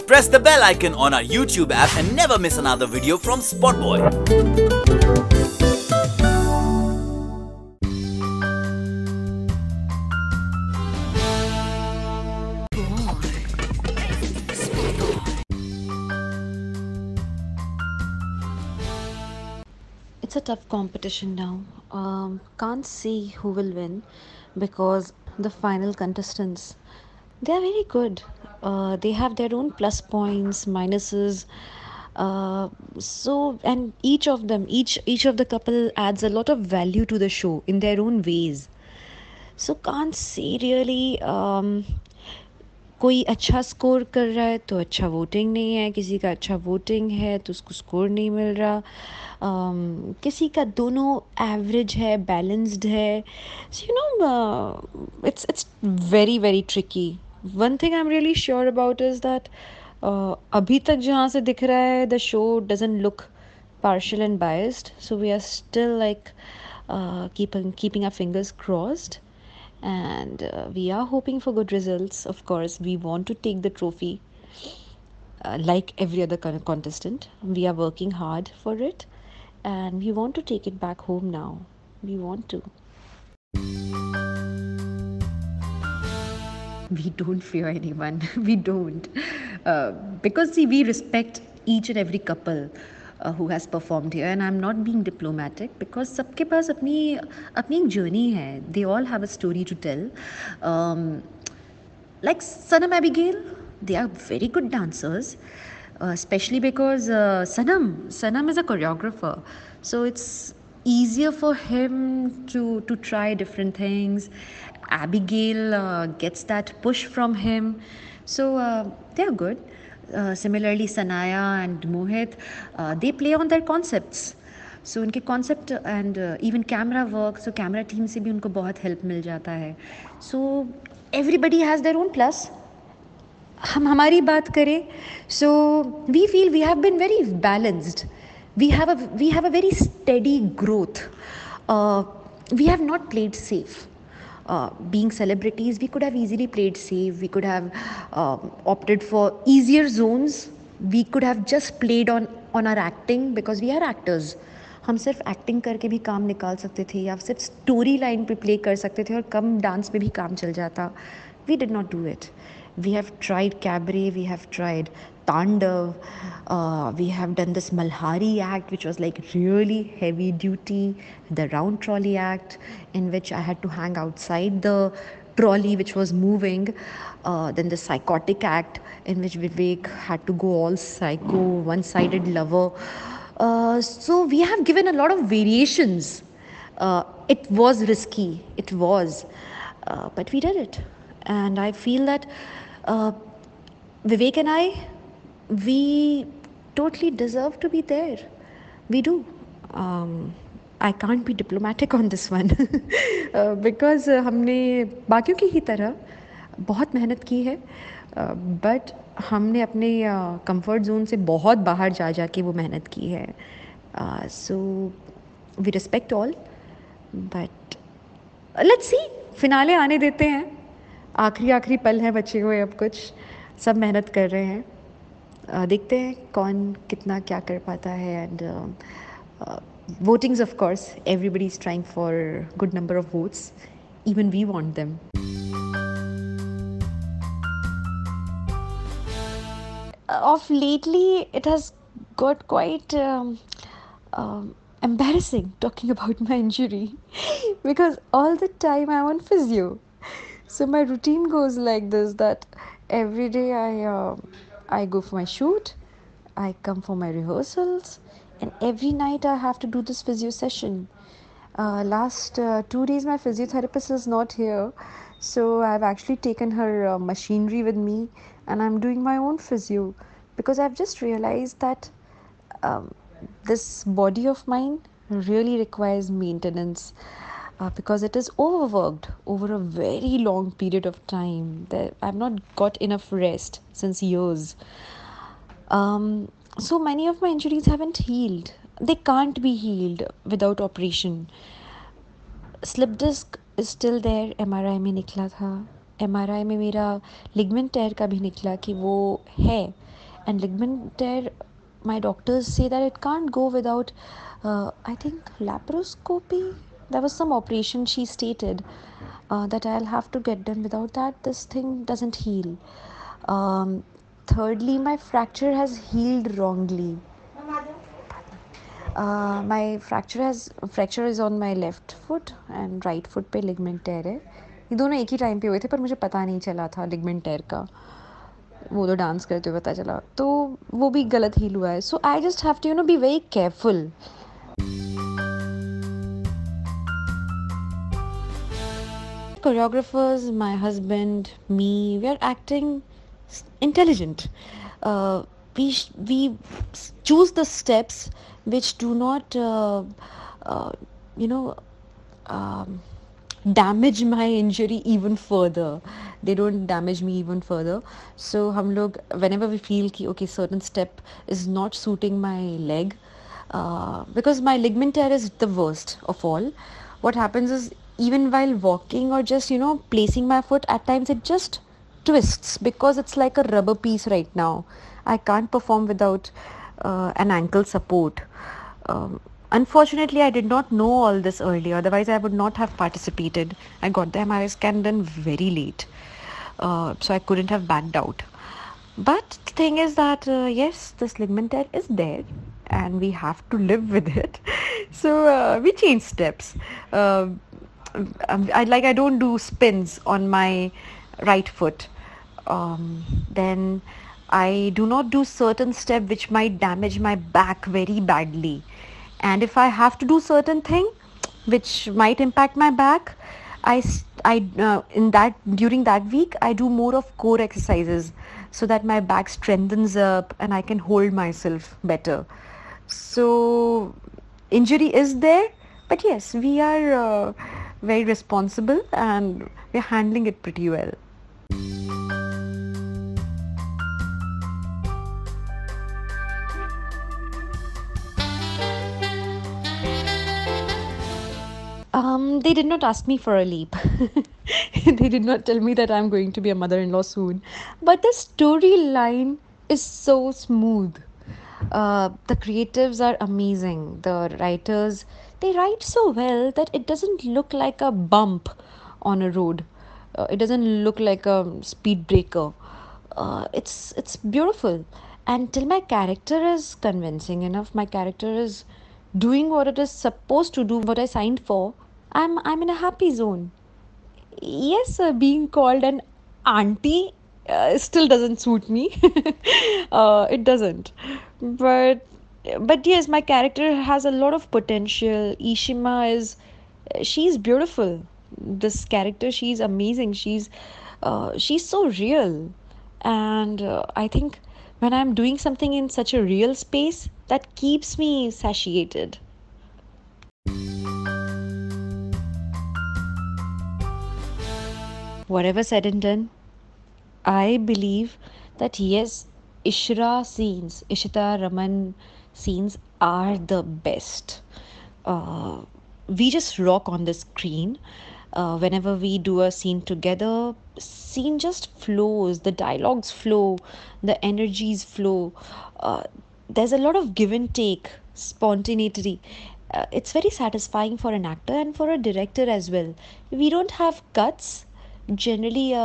Press the bell icon on our YouTube app and never miss another video from Spotboy. It's a tough competition now. Can't see who will win because the final contestants, they are very good. They have their own plus points, minuses. And each of the couple adds a lot of value to the show in their own ways. So can't say really. कोई अच्छा score कर रहा है तो अच्छा voting नहीं है, किसी का अच्छा वोटिंग है तो उसको स्कोर नहीं मिल रहा, किसी का दोनों एवरेज है, बैलेंस्ड है. So you know it's very very tricky. One thing I'm really sure about is that अभी तक जहाँ से दिख रहा है the show doesn't look partial and biased, so we are still like keeping our fingers crossed, and we are hoping for good results. Of course, we want to take the trophy, like every other contestant. We are working hard for it, and we want to take it back home now. We want to. We don't fear anyone. We don't. Because see, we respect each and every couple who has performed here, and I'm not being diplomatic because सबके पास अपनी अपनी एक journey है. They all have a story to tell. Like Sanam Abigail, they are very good dancers, especially because Sanam is a choreographer, so it's easier for him to try different things. Abigail gets that push from him, so they are good. Similarly, Sanaya and Mohit, they play on their concepts. So उनके concept and even camera work, so camera team से भी उनको बहुत help मिल जाता है. So everybody has their own plus. हम हमारी बात करें, so we feel we have been very balanced. We have a very steady growth. We have not played safe. Being celebrities, we could have easily played safe. We could have opted for easier zones. We could have just played on our acting because we are actors. हम सिर्फ acting करके भी काम निकाल सकते थे या सिर्फ स्टोरी लाइन पे प्ले कर सकते थे और कम डांस पे भी काम चल जाता. We did not do it. We have tried cabaret, we have tried Tandav, we have done this Malhari act, which was like really heavy duty, the round trolley act, in which I had to hang outside the trolley which was moving, then the psychotic act, in which Vivek had to go all psycho, one-sided lover. So we have given a lot of variations. It was risky, it was, but we did it. And I feel that Vivek and we totally deserve to be there. We do. I can't be diplomatic on this one because हमने बाकियों की ही तरह बहुत मेहनत की है, but हमने अपने कंफर्ट जोन से बहुत बाहर जा के वो मेहनत की है. So we respect all, but let's see. Finale आने देते हैं. आखिरी पल है बचे हुए, अब कुछ सब मेहनत कर रहे हैं. देखते हैं कौन कितना क्या कर पाता है. And votings, of course, everybody is trying for good number of votes. Even we want them. Of lately, it has got quite embarrassing talking about my injury because all the time I'm on physio. So my routine goes like this, that every day I go for my shoot, I come for my rehearsals, and every night I have to do this physio session. Last 2 days my physiotherapist is not here, so I've actually taken her machinery with me and I'm doing my own physio because I've just realized that this body of mine really requires maintenance. Because it is overworked over a very long period of time. I've not got enough rest since years. So many of my injuries haven't healed. They can't be healed without operation. Slip disc is still there, MRI में निकला था. MRI में मेरा ligament टेयर का भी निकला कि वो है, and ligament tear my doctors say that it can't go without I think laparoscopy. There was some operation she stated that I'll have to get done. Without that, this thing doesn't heal. um, Thirdly, my fracture has healed wrongly. My fracture is on my left foot and right foot पे ligament tear है. ये दोनों एक ही time पे हुए थे पर मुझे पता नहीं चला था ligament tear का. वो तो डांस करते हुए पता चला, तो वो भी गलत हील हुआ है. So I just have to be very careful. Choreographers, my husband, me, we are acting intelligent. We choose the steps which do not you know damage my injury even further. They don't damage me even further. So hum log, whenever we feel ki okay, certain step is not suiting my leg, because my ligament tear is the worst of all. What happens is, even while walking or just placing my foot, at times it just twists because it's like a rubber piece right now. I can't perform without an ankle support. Unfortunately, I did not know all this earlier. Otherwise, I would not have participated. I got the MRI scan done very late, so I couldn't have backed out. But the thing is that yes, this ligament tear is there, and we have to live with it. So we change steps. I don't do spins on my right foot. Then I do not do certain step which might damage my back very badly. And if I have to do certain thing which might impact my back, in that during that week I do more of core exercises so that my back strengthens up and I can hold myself better. So injury is there, but yes, we are very responsible and we're handling it pretty well. They did not ask me for a leap. They did not tell me that I'm going to be a mother-in-law soon. But the storyline is so smooth. The creatives are amazing. The writers, they write so well that it doesn't look like a bump on a road. It doesn't look like a speed breaker. It's beautiful. And till my character is convincing enough, my character is doing what it is supposed to do, what I signed for, I'm in a happy zone. Yes, being called an auntie still doesn't suit me. It doesn't. But yes, my character has a lot of potential. Ishima is, she's beautiful. This character, she's amazing. She's so real, and I think when I'm doing something in such a real space, that keeps me satiated. Whatever said and done, I believe that yes, Ishita Raman scenes are the best. We just rock on the screen. Whenever we do a scene together, scene just flows, the dialogues flow, the energies flow. There's a lot of give and take, spontaneity. It's very satisfying for an actor and for a director as well. We don't have cuts. Generally,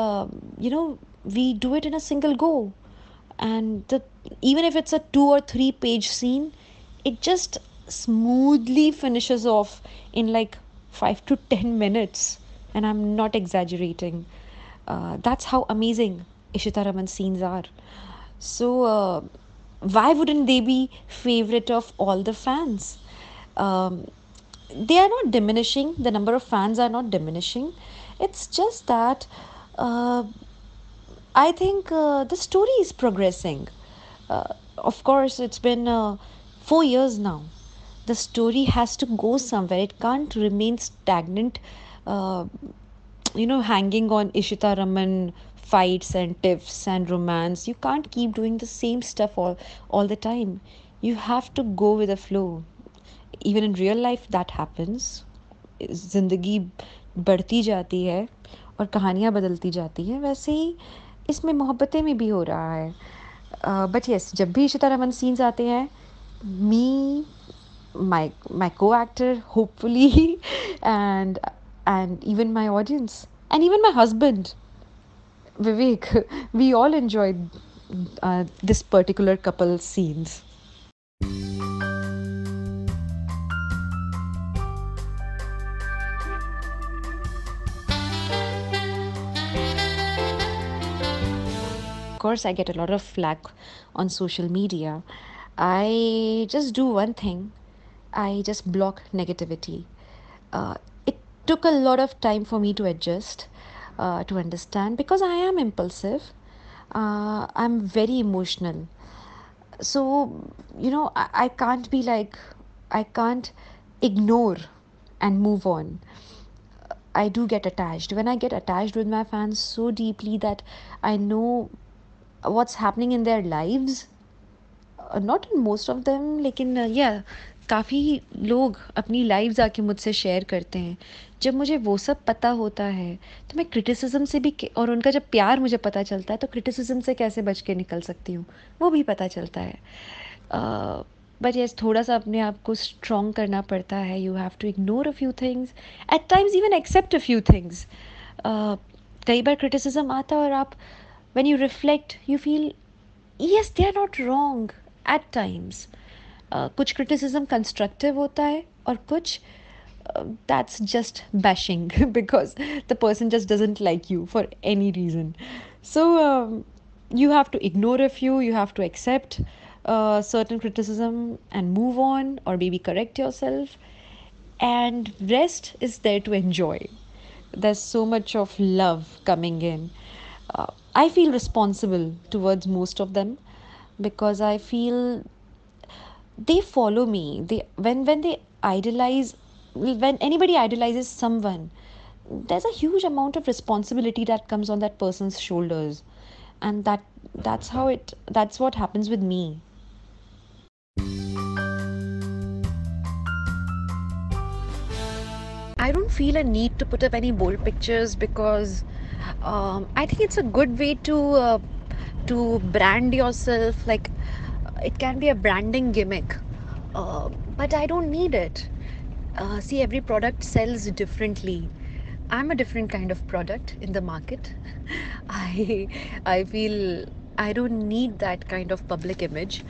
we do it in a single go, and even if it's a 2 or 3 page scene, it just smoothly finishes off in like 5 to 10 minutes, and I'm not exaggerating. That's how amazing Ishita Raman scenes are. So why wouldn't they be favorite of all the fans? um, they are not diminishing, the number of fans are not diminishing. It's just that uh, I think the story is progressing. Of course, it's been 4 years now. The story has to go somewhere. It can't remain stagnant, uh, hanging on Ishita Raman fights and tiffs and romance. You can't keep doing the same stuff all the time. You have to go with the flow. Even in real life, that happens. जिंदगी बढ़ती जाती है और कहानियाँ बदलती जाती हैं, वैसे ही इसमें मोहब्बतें में भी हो रहा है। बट येस, जब भी इशिता रमन सीन्स आते हैं, मी, my co-actor, hopefully, and and even my audience, and even my husband, Vivek, we all enjoyed this particular couple scenes. Of course, I get a lot of flack on social media. I just do one thing. I just block negativity. It took a lot of time for me to adjust, to understand, because I am impulsive. I'm very emotional. So, I can't be like, I can't ignore and move on. I do get attached. When I get attached with my fans so deeply that I know what's happening in their lives, not in most of them, लेकिन या काफ़ी लोग अपनी lives आके मुझसे share करते हैं। जब मुझे वो सब पता होता है तो मैं क्रिटिसिज्म से भी, और उनका जब प्यार मुझे पता चलता है तो क्रिटिसिज्म से कैसे बच के निकल सकती हूँ वो भी पता चलता है। बट यस, थोड़ा सा अपने आप को स्ट्रॉन्ग करना पड़ता है। You have to ignore a few things, at times even accept a few things. कई बार क्रिटिसिज्म आता है और आप, when you reflect, you feel yes, they are not wrong at times. कुछ criticism constructive होता है और कुछ that's just bashing because the person just doesn't like you for any reason. So you have to ignore a few, you have to accept certain criticism and move on, or maybe correct yourself, and rest is there to enjoy. There's so much of love coming in. I feel responsible towards most of them because I feel they follow me. They, when they idolize, when anybody idolizes someone, there's a huge amount of responsibility that comes on that person's shoulders, and that's what happens with me. I don't feel a need to put up any bold pictures because I think it's a good way to brand yourself. Like, it can be a branding gimmick, but I don't need it. See, every product sells differently. I'm a different kind of product in the market. I I feel I don't need that kind of public image.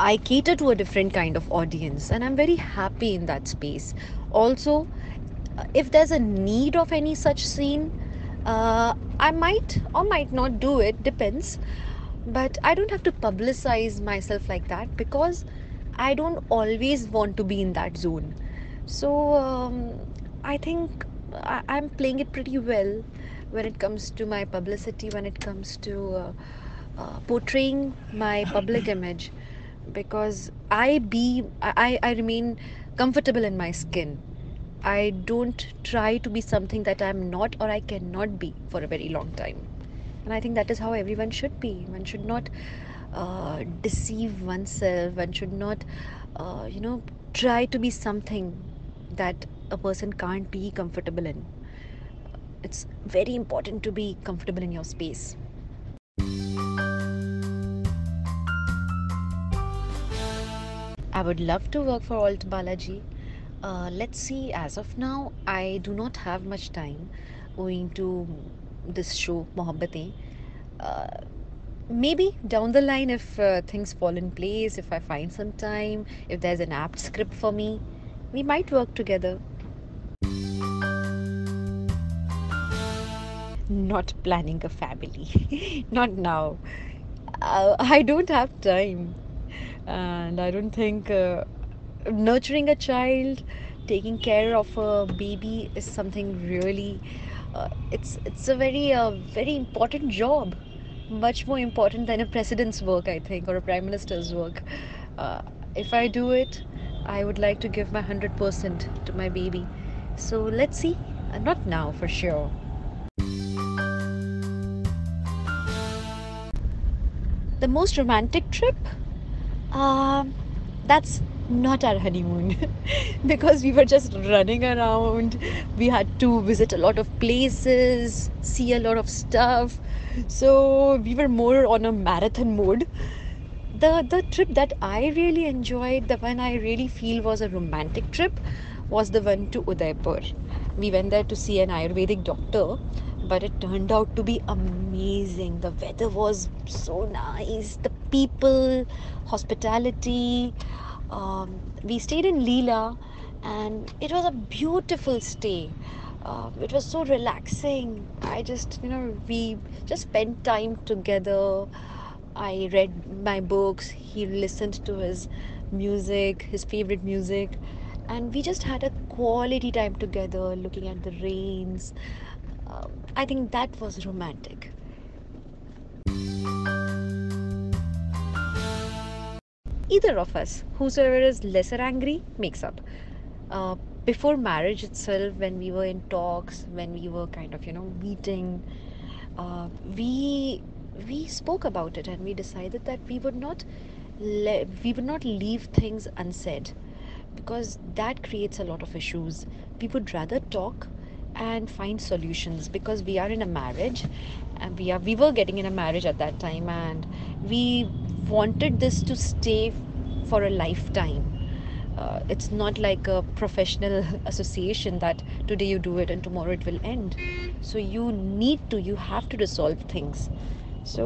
I cater to a different kind of audience, and I'm very happy in that space. Also, if there's a need of any such scene, I might or might not do it, depends. But I don't have to publicize myself like that because I don't always want to be in that zone. So I think I'm playing it pretty well when it comes to my publicity, when it comes to portraying my public image, because I remain comfortable in my skin. I don't try to be something that I'm not or I cannot be for a very long time. And I think that is how everyone should be. One should not deceive oneself. One should not, try to be something that a person can't be comfortable in. It's very important to be comfortable in your space. I would love to work for Alt Balaji. Let's see, as of now, I do not have much time owing to this show, Mohabbatein. Maybe down the line, if things fall in place, if I find some time, if there's an apt script for me, we might work together. Not planning a family. Not now. I don't have time. And I don't think nurturing a child, taking care of a baby is something really, it's a very important job. Much more important than a president's work, I think, or a prime minister's work. If I do it, I would like to give my 100% to my baby. So let's see. Not now, for sure. The most romantic trip? Um, that's not our honeymoon. Because we were just running around. We had to visit a lot of places, see a lot of stuff. So we were more on a marathon mode. The trip that I really enjoyed, the one I really feel was a romantic trip, was the one to Udaipur. We went there to see an Ayurvedic doctor, but it turned out to be amazing. The weather was so nice, the people, hospitality. We stayed in Leela, and it was a beautiful stay. It was so relaxing. We just spent time together. I read my books, he listened to his music, his favorite music, and we just had a quality time together looking at the rains. I think that was romantic. Either of us, whosoever is lesser angry, makes up. Uh, Before marriage itself, when we were in talks, when we were kind of, meeting, uh, we we spoke about it and we decided that we would not leave things unsaid, because that creates a lot of issues. We would rather talk and find solutions, because we are in a marriage, and we were getting in a marriage at that time, and we wanted this to stay for a lifetime. It's not like a professional association that today you do it and tomorrow it will end. So you have to resolve things. So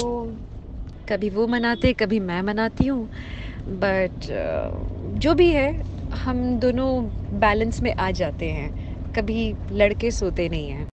कभी वो मनाते, कभी मैं मनाती हूँ, but जो भी है, हम दोनों बैलेंस में आ जाते हैं, कभी लड़के सोते नहीं हैं.